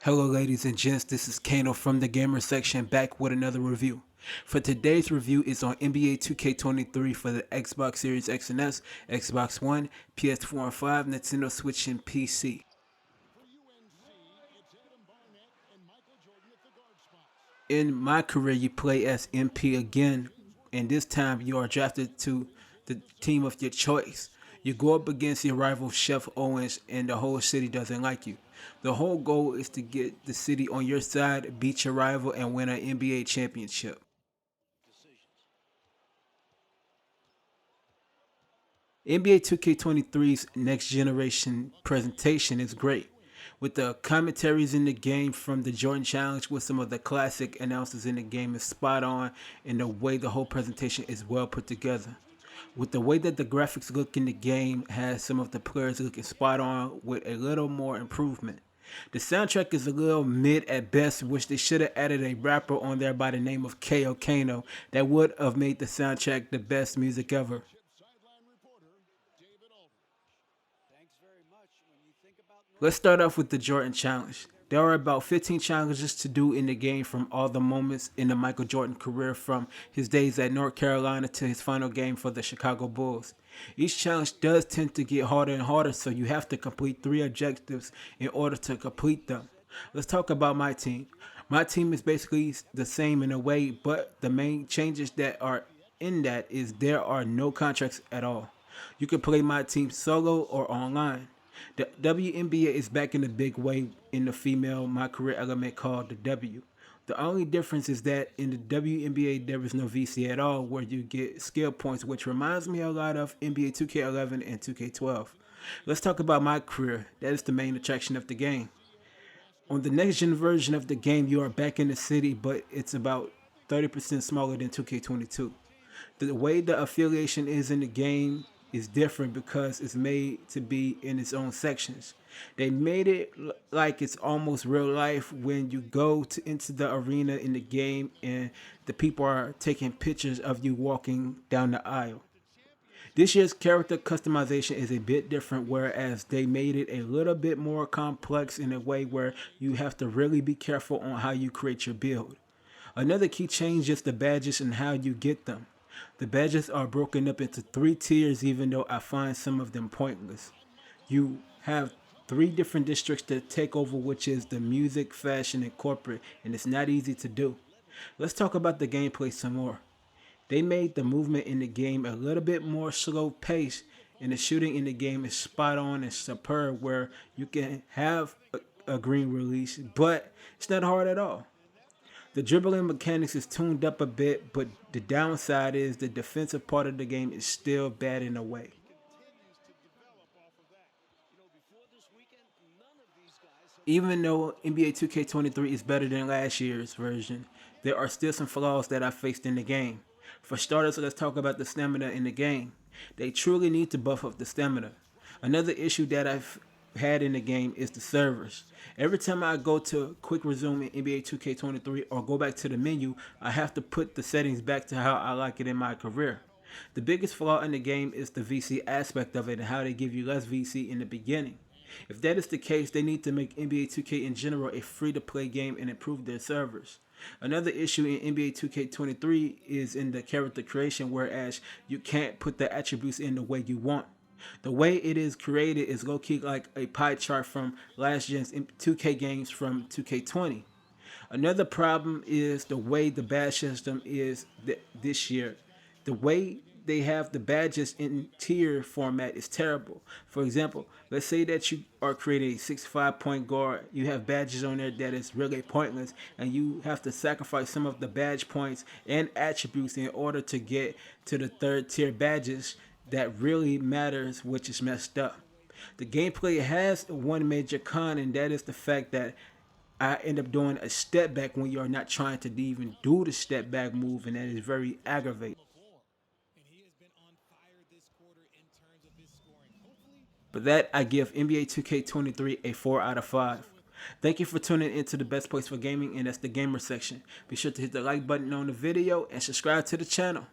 Hello ladies and gents, this is KANO from the gamer section back with another review. For today's review is on NBA 2K23 for the Xbox Series X and S, Xbox One, PS4 and 5, Nintendo Switch and PC. In my career you play as MP again, and this time you are drafted to the team of your choice. You go up against your rival Chef Owens and the whole city doesn't like you. The whole goal is to get the city on your side, beat your rival, and win an NBA championship. NBA 2K23's next generation presentation is great, with the commentaries in the game from the Jordan Challenge with some of the classic announcers in the game is spot on, and the way the whole presentation is well put together. With the way that the graphics look in the game has some of the players looking spot on with a little more improvement. The soundtrack is a little mid at best, which they should have added a rapper on there by the name of KAYOKANO that would have made the soundtrack the best music ever. Let's start off with the Jordan Challenge. There are about 15 challenges to do in the game, from all the moments in the Michael Jordan career from his days at North Carolina to his final game for the Chicago Bulls. Each challenge does tend to get harder and harder, so you have to complete 3 objectives in order to complete them. Let's talk about my team. My team is basically the same in a way, but the main changes that are in that is there are no contracts at all. You can play my team solo or online. The WNBA is back in a big way in the female My Career element called the W. The only difference is that in the WNBA there is no VC at all, where you get skill points, which reminds me a lot of NBA 2K11 and 2K12. Let's talk about My Career. That is the main attraction of the game. On the next gen version of the game, you are back in the city, but it's about 30% smaller than 2K22. The way the affiliation is in the game is different because it's made to be in its own sections. They made it like it's almost real life when you go into the arena in the game and the people are taking pictures of you walking down the aisle. This year's character customization is a bit different, whereas they made it a little bit more complex in a way where you have to really be careful on how you create your build. Another key change is the badges and how you get them. The badges are broken up into 3 tiers, even though I find some of them pointless. You have 3 different districts to take over, which is the music, fashion, and corporate, and it's not easy to do. Let's talk about the gameplay some more. They made the movement in the game a little bit more slow paced, and the shooting in the game is spot on and superb, where you can have a green release, but it's not hard at all. The dribbling mechanics is tuned up a bit, but the downside is the defensive part of the game is still bad in a way. Even though NBA 2K23 is better than last year's version, there are still some flaws that I faced in the game. For starters, let's talk about the stamina in the game. They truly need to buff up the stamina. Another issue that I've had in the game is the servers. Every time I go to quick resume in NBA 2K23 or go back to the menu, I have to put the settings back to how I like it in my career. The biggest flaw in the game is the VC aspect of it and how they give you less VC in the beginning. If that is the case, they need to make NBA 2K in general a free-to-play game and improve their servers. Another issue in NBA 2K23 is in the character creation, whereas you can't put the attributes in the way you want. The way it is created is low-key like a pie chart from last gen's 2K games from 2K20. Another problem is the way the badge system is this year. The way they have the badges in tier format is terrible. For example, let's say that you are creating a 6'5" point guard. You have badges on there that is really pointless, and you have to sacrifice some of the badge points and attributes in order to get to the 3rd tier badges that really matters, which is messed up. The gameplay has one major con, and that is the fact that I end up doing a step back when you're not trying to even do the step back move, and that is very aggravating. But that, I give NBA 2K23 a 4 out of 5. Thank you for tuning into the best place for gaming, and that's the gamer section. Be sure to hit the like button on the video and subscribe to the channel.